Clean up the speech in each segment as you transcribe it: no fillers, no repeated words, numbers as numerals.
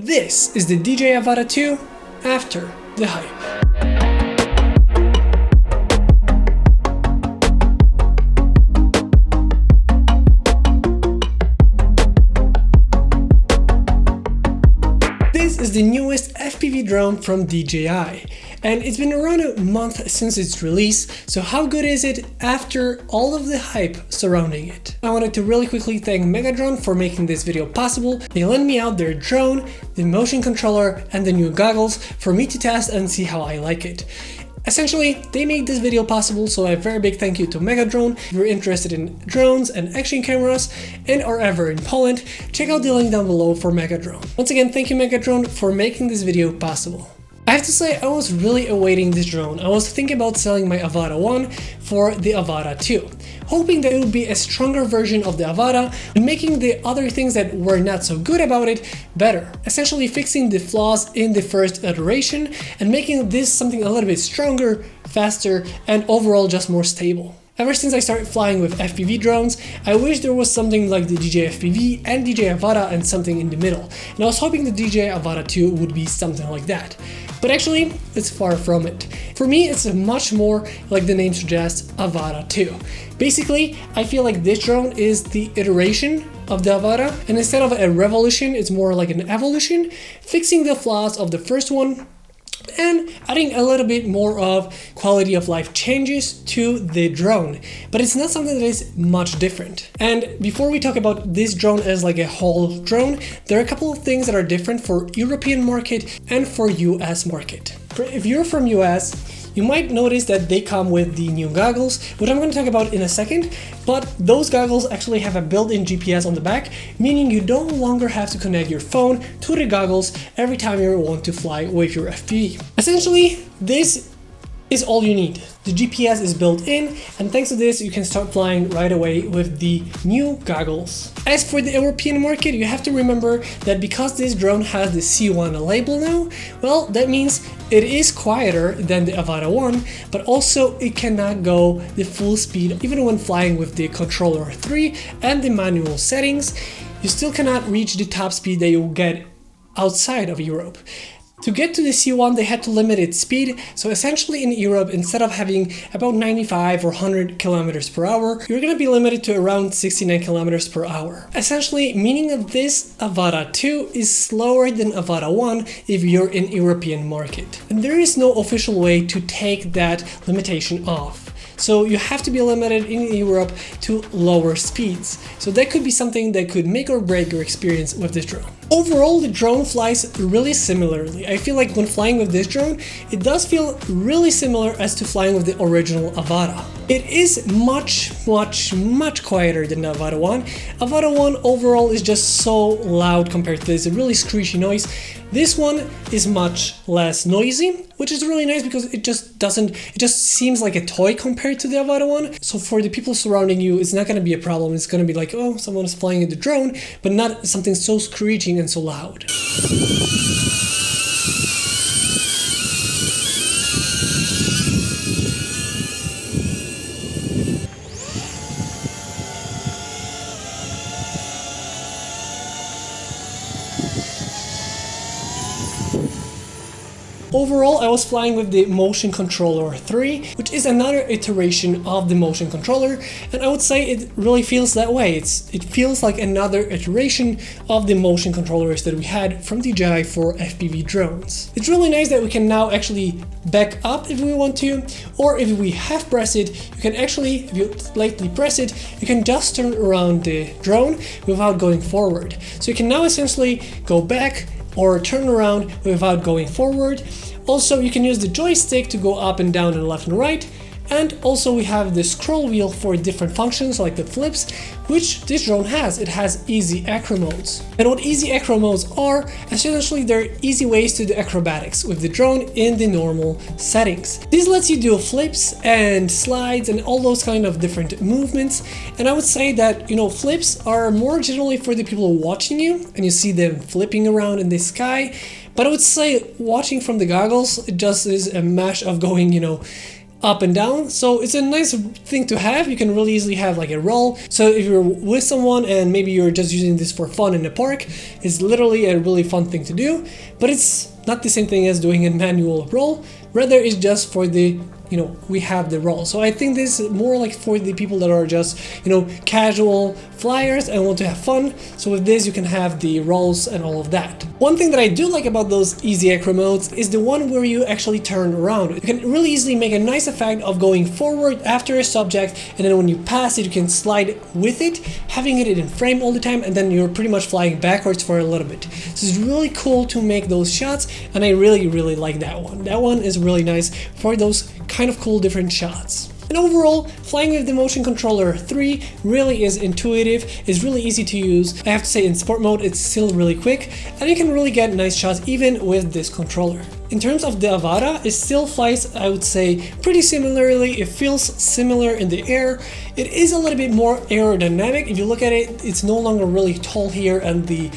This is the DJI Avata 2 after the hype. This is the newest FPV drone from DJI, and it's been around a month since its release, so how good is it after all of the hype surrounding it? I wanted to really quickly thank Megadron for making this video possible. They lent me out their drone, the motion controller, and the new goggles for me to test and see how I like it. Essentially, they made this video possible, so a very big thank you to Megadron. If you're interested in drones and action cameras and are ever in Poland, check out the link down below for Megadron. Once again, thank you Megadron for making this video possible. I have to say, I was really awaiting this drone. I was thinking about selling my Avata 1 for the Avata 2, hoping that it would be a stronger version of the Avata and making the other things that were not so good about it better. Essentially fixing the flaws in the first iteration and making this something a little bit stronger, faster, and overall just more stable. Ever since I started flying with FPV drones, I wish there was something like the DJI FPV and DJI Avata and something in the middle. And I was hoping the DJI Avata 2 would be something like that. But actually, it's far from it. For me, it's much more like the name suggests, Avata 2. Basically, I feel like this drone is the iteration of the Avata, and instead of a revolution, it's more like an evolution, fixing the flaws of the first one and adding a little bit more of quality of life changes to the drone, but it's not something that is much different. And before we talk about this drone as like a whole drone, there are a couple of things that are different for European market and for US market. If you're from US, you might notice that they come with the new goggles, which I'm going to talk about in a second, but those goggles actually have a built-in GPS on the back, meaning you no longer have to connect your phone to the goggles every time you want to fly with your FPV. Essentially, this is all you need. The GPS is built in, and thanks to this you can start flying right away with the new goggles. As for the European market, you have to remember that because this drone has the C1 label now, well, that means it is quieter than the Avata 1, but also it cannot go the full speed even when flying with the controller 3 and the manual settings. You still cannot reach the top speed that you'll get outside of Europe. To get to the C1, they had to limit its speed, so essentially in Europe, instead of having about 95 or 100 kilometers per hour, you're going to be limited to around 69 kilometers per hour. Essentially meaning that this Avata 2 is slower than Avata 1 if you're in European market. And there is no official way to take that limitation off. So you have to be limited in Europe to lower speeds. So that could be something that could make or break your experience with this drone. Overall, the drone flies really similarly. I feel like when flying with this drone, it does feel really similar as to flying with the original Avata. It is much quieter than the Avata 1. Avata 1 overall is just so loud compared to this, a really screechy noise. This one is much less noisy, which is really nice because it just seems like a toy compared to the Avata 1. So for the people surrounding you, it's not going to be a problem. It's going to be like, oh, someone is flying in the drone, but not something so screeching and so loud. Overall, I was flying with the motion controller 3, which is another iteration of the motion controller, and I would say it really feels that way. It feels like another iteration of the motion controllers that we had from DJI for FPV drones. It's really nice that we can now actually back up if we want to, or if we half press it, you can actually, if you lightly press it, you can just turn around the drone without going forward. So you can now essentially go back or turn around without going forward. Also, you can use the joystick to go up and down and left and right. And also we have the scroll wheel for different functions like the flips, which this drone has. It has easy acro modes. And what easy acro modes are, essentially they're easy ways to do acrobatics with the drone in the normal settings. This lets you do flips and slides and all those kind of different movements. And I would say that, flips are more generally for the people watching you and you see them flipping around in the sky. But I would say watching from the goggles, it just is a mash of going, up and down, so it's a nice thing to have. You can really easily have like a roll, so if you're with someone and maybe you're just using this for fun in the park, it's literally a really fun thing to do. But it's not the same thing as doing a manual roll, rather it's just for the, you know, we have the roll. So I think this is more like for the people that are just, you know, casual flyers and want to have fun. So with this you can have the rolls and all of that. One thing that I do like about those easy acro modes is the one where you actually turn around. You can really easily make a nice effect of going forward after a subject, and then when you pass it you can slide with it, having it in frame all the time, and then you're pretty much flying backwards for a little bit. So it's really cool to make those shots, and I really like that one. That one is really nice for those kind of cool different shots. And overall, flying with the Motion Controller 3 really is intuitive, it's really easy to use. I have to say in sport mode it's still really quick, and you can really get nice shots even with this controller. In terms of the Avata, it still flies, I would say, pretty similarly. It feels similar in the air. It is a little bit more aerodynamic. If you look at it, it's no longer really tall here, and the,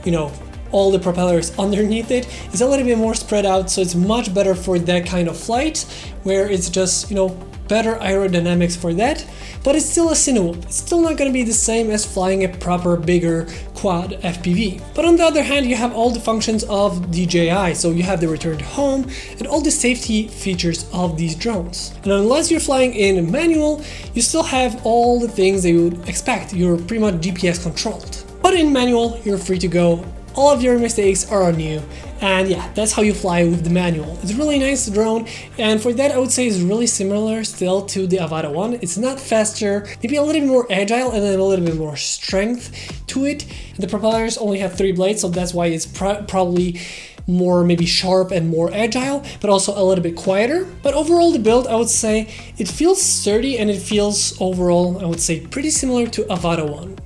you know, all the propellers underneath it is a little bit more spread out, so it's much better for that kind of flight, where it's just, you know, better aerodynamics for that. But it's still a Cinewhoop. It's still not going to be the same as flying a proper bigger quad FPV. But on the other hand, you have all the functions of DJI, so you have the return to home and all the safety features of these drones. And unless you're flying in manual, you still have all the things that you would expect. You're pretty much GPS controlled. But in manual, you're free to go. All of your mistakes are on you, and yeah, that's how you fly with the manual. It's a really nice drone, and for that I would say it's really similar still to the Avata one. It's not faster, maybe a little bit more agile, and then a little bit more strength to it. And the propellers only have 3 blades, so that's why it's probably more maybe sharp and more agile, but also a little bit quieter. But overall the build, I would say it feels sturdy, and it feels overall, I would say, pretty similar to Avata one.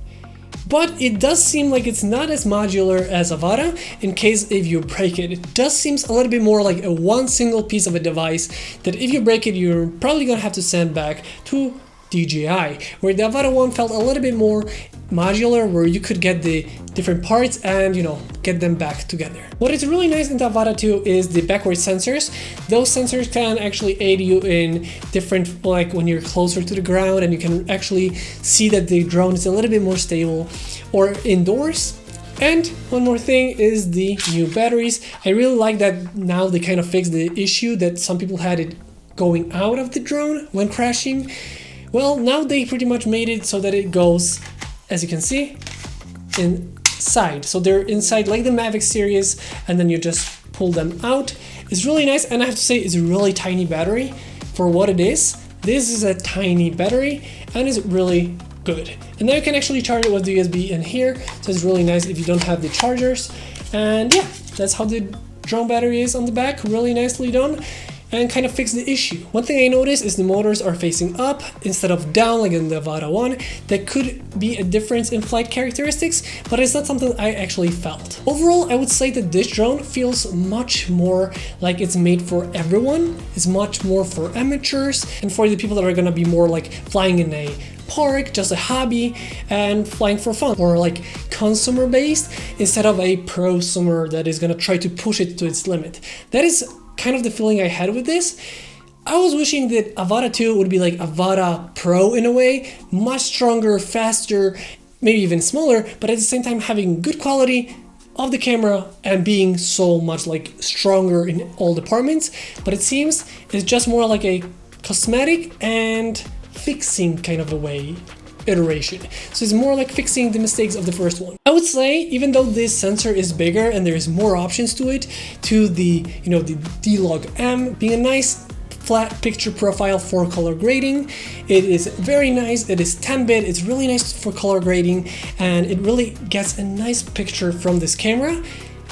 But it does seem like it's not as modular as Avata in case if you break it. It does seem a little bit more like a one single piece of a device that if you break it, you're probably gonna have to send back to DJI, where the Avata one felt a little bit more modular, where you could get the different parts and, you know, get them back together. What is really nice in the Avata 2 is the backward sensors. Those sensors can actually aid you in different, like when you're closer to the ground, and you can actually see that the drone is a little bit more stable, or indoors. And one more thing is the new batteries. I really like that now they kind of fixed the issue that some people had it going out of the drone when crashing. Well, now they pretty much made it so that it goes, as you can see, inside. So they're inside like the Mavic series, and then you just pull them out. It's really nice, and I have to say it's a really tiny battery for what it is. This is a tiny battery, and it's really good. And now you can actually charge it with the USB in here, so it's really nice if you don't have the chargers. And yeah, that's how the drone battery is on the back, really nicely done, and kind of fix the issue. One thing I noticed is the motors are facing up instead of down like in the Avata one. That could be a difference in flight characteristics, but it's not something I actually felt. Overall, I would say that this drone feels much more like it's made for everyone. It's much more for amateurs and for the people that are gonna be more like flying in a park, just a hobby, and flying for fun, or like consumer based instead of a prosumer that is gonna try to push it to its limit. That is kind of the feeling I had with this. I was wishing that Avata 2 would be like Avata Pro in a way, much stronger, faster, maybe even smaller, but at the same time having good quality of the camera and being so much like stronger in all departments. But it seems it's just more like a cosmetic and fixing kind of a way iteration. So it's more like fixing the mistakes of the first one. I would say, even though this sensor is bigger and there's more options to it, to the, you know, the D-Log M being a nice flat picture profile for color grading. It is very nice. It is 10-bit. It's really nice for color grading, and it really gets a nice picture from this camera.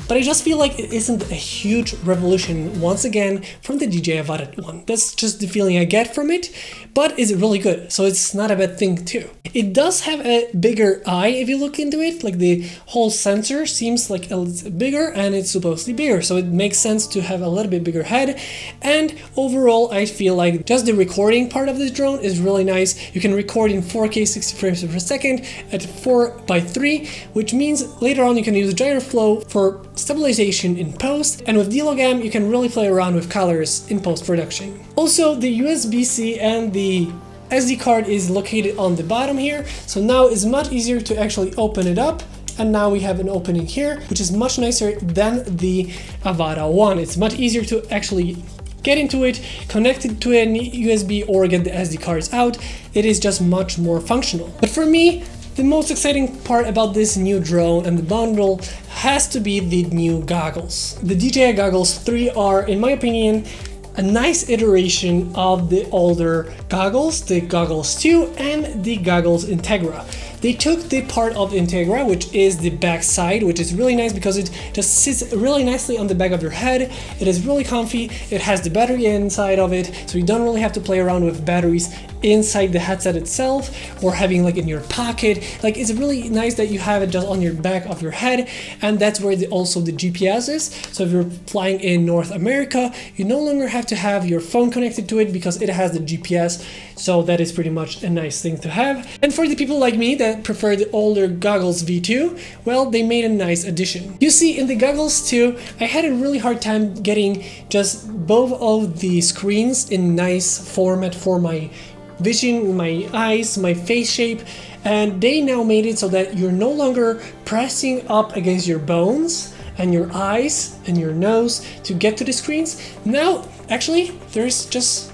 But I just feel like it isn't a huge revolution once again from the DJI Avata one. That's just the feeling I get from it, but is it really good? So it's not a bad thing too. It does have a bigger eye if you look into it, like the whole sensor seems like a little bigger, and it's supposedly bigger, so it makes sense to have a little bit bigger head. And overall, I feel like just the recording part of this drone is really nice. You can record in 4K 60 frames per second at 4:3, which means later on you can use GyroFlow for stabilization in post, and with D-Logam you can really play around with colors in post-production. Also, the USB-C and the SD card is located on the bottom here, so now it's much easier to actually open it up. And now we have an opening here, which is much nicer than the Avata 1. It's much easier to actually get into it, connect it to an USB or get the SD cards out. It is just much more functional. But for me, the most exciting part about this new drone and the bundle has to be the new goggles. The DJI Goggles 3 are, in my opinion, a nice iteration of the older goggles, the Goggles 2 and the Goggles Integra. They took the part of Integra, which is the back side, which is really nice because it just sits really nicely on the back of your head. It is really comfy. It has the battery inside of it, so you don't really have to play around with batteries inside the headset itself or having like in your pocket. Like, it's really nice that you have it just on your back of your head, and that's where also the GPS is. So if you're flying in North America, you no longer have to have your phone connected to it because it has the GPS. So that is pretty much a nice thing to have. And for the people like me that prefer the older Goggles V2, well, they made a nice addition. You see, in the Goggles 2, I had a really hard time getting just both of the screens in nice format for my vision, my eyes, my face shape, and they now made it so that you're no longer pressing up against your bones and your eyes and your nose to get to the screens. Now, actually, there's just,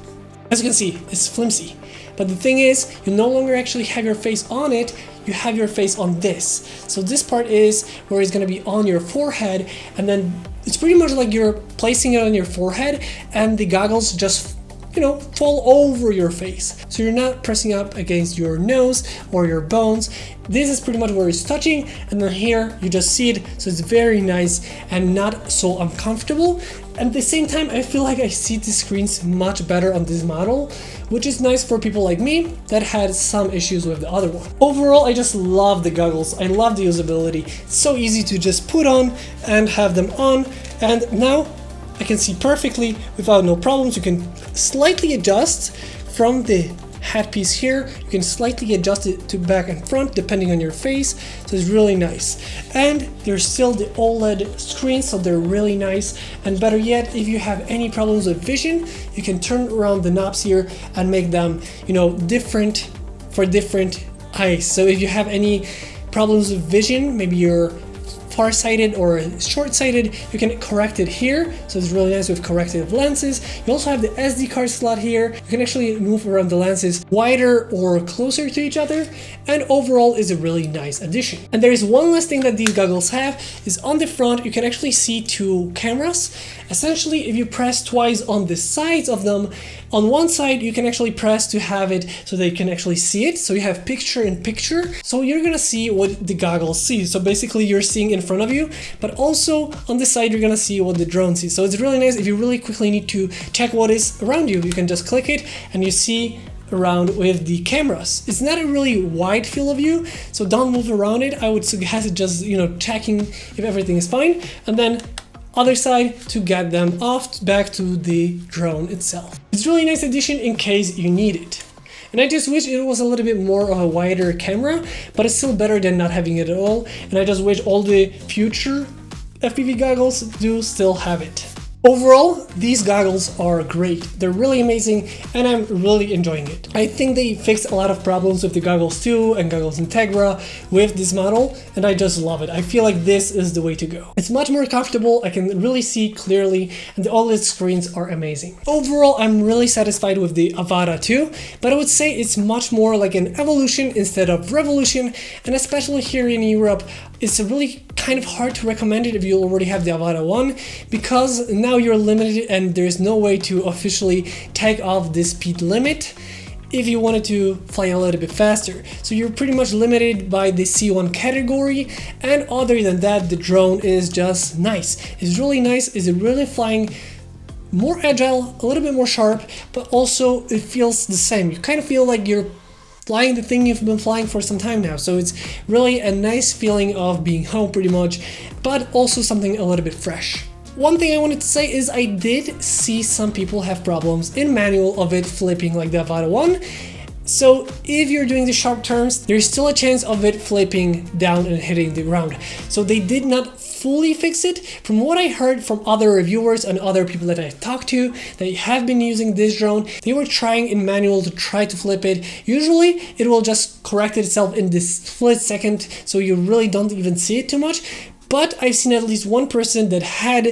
as you can see, it's flimsy. But the thing is, you no longer actually have your face on it, you have your face on this. So this part is where it's gonna be on your forehead, and then it's pretty much like you're placing it on your forehead and the goggles just, you know, fall over your face. So you're not pressing up against your nose or your bones. This is pretty much where it's touching, and then here you just see it, so it's very nice and not so uncomfortable. At the same time, I feel like I see the screens much better on this model, which is nice for people like me that had some issues with the other one. Overall, I just love the goggles. I love the usability. It's so easy to just put on and have them on, and now I can see perfectly without no problems. You can slightly adjust from the headpiece here. You can slightly adjust it to back and front depending on your face, so it's really nice. And there's still the OLED screens, so they're really nice. And better yet, if you have any problems with vision, you can turn around the knobs here and make them, you know, different for different eyes. So if you have any problems with vision, maybe you're far-sighted or short-sighted, you can correct it here, so it's really nice with corrective lenses. You also have the SD card slot here. You can actually move around the lenses wider or closer to each other, and overall is a really nice addition. And there is one last thing that these goggles have, is on the front you can actually see two cameras. Essentially, if you press twice on the sides of them, on one side you can actually press to have it so they can actually see it, so you have picture in picture, so you're gonna see what the goggles see. So basically you're seeing in front of you, but also on the side you're gonna see what the drone sees. So it's really nice if you really quickly need to check what is around you. You can just click it and you see around with the cameras. It's not a really wide field of view, so don't move around it. I would suggest just, you know, checking if everything is fine, and then other side to get them off back to the drone itself. It's a really nice addition in case you need it. And I just wish it was a little bit more of a wider camera, but it's still better than not having it at all. And I just wish all the future FPV goggles do still have it. Overall, these goggles are great. They're really amazing and I'm really enjoying it. I think they fixed a lot of problems with the Goggles 2 and Goggles Integra with this model, and I just love it. I feel like this is the way to go. It's much more comfortable, I can really see clearly, and the OLED screens are amazing. Overall, I'm really satisfied with the Avata 2, but I would say it's much more like an evolution instead of revolution, and especially here in Europe, it's really kind of hard to recommend it if you already have the Avata 1, because now you're limited and there's no way to officially take off the speed limit if you wanted to fly a little bit faster. So you're pretty much limited by the C1 category, and other than that, the drone is just nice. It's really nice, it's really flying more agile, a little bit more sharp, but also it feels the same. You kind of feel like you're flying the thing you've been flying for some time now, so it's really a nice feeling of being home pretty much, but also something a little bit fresh. One thing I wanted to say is I did see some people have problems in manual of it flipping like the Avata 1, so if you're doing the sharp turns, there's still a chance of it flipping down and hitting the ground. So they did not fully fix it. From what I heard from other reviewers and other people that I talked to that have been using this drone, they were trying in manual to try to flip it. Usually it will just correct itself in this split second, so you really don't even see it too much. But I've seen at least one person that had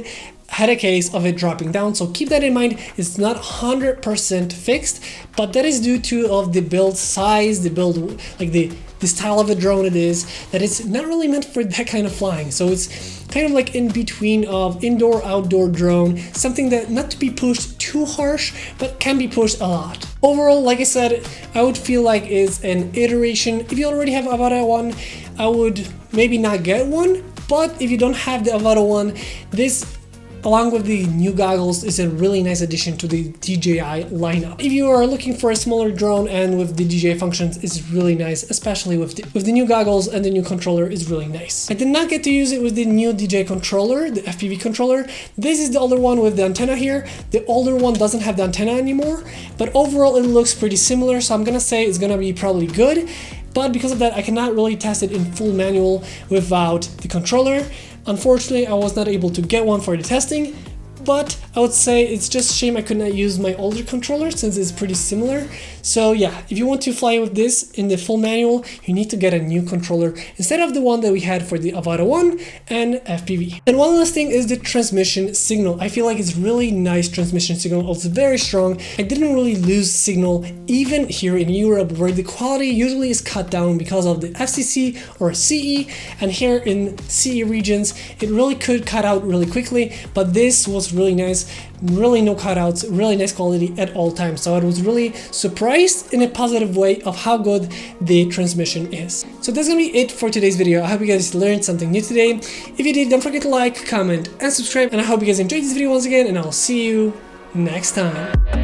a case of it dropping down, so keep that in mind. It's not 100% fixed, but that is due to of the build size, the build, like the style of the drone it is, that it's not really meant for that kind of flying. So it's kind of like in between of indoor outdoor drone, something that not to be pushed too harsh, but can be pushed a lot. Overall, like I said, I would feel like it's an iteration. If you already have Avata 1, I would maybe not get one, but if you don't have the Avata 1, this along with the new goggles is a really nice addition to the DJI lineup. If you are looking for a smaller drone and with the DJI functions, it's really nice, especially with the new goggles, and the new controller is really nice. I did not get to use it with the new DJI controller, the FPV controller. This is the older one with the antenna here. The older one doesn't have the antenna anymore, but overall it looks pretty similar, so I'm gonna say it's gonna be probably good. But because of that, I cannot really test it in full manual without the controller. Unfortunately, I was not able to get one for the testing, but I would say it's just a shame I could not use my older controller since it's pretty similar. So yeah, if you want to fly with this in the full manual, you need to get a new controller instead of the one that we had for the Avata 1 and FPV. And one last thing is the transmission signal. I feel like it's really nice transmission signal. It's very strong. I didn't really lose signal even here in Europe, where the quality usually is cut down because of the FCC or CE, and here in CE regions it really could cut out really quickly, but this was really nice. Really no cutouts, really nice quality at all times. So I was really surprised in a positive way of how good the transmission is. So that's gonna be it for today's video. I hope you guys learned something new today. If you did, don't forget to like, comment, and subscribe. And I hope you guys enjoyed this video once again, and I'll see you next time.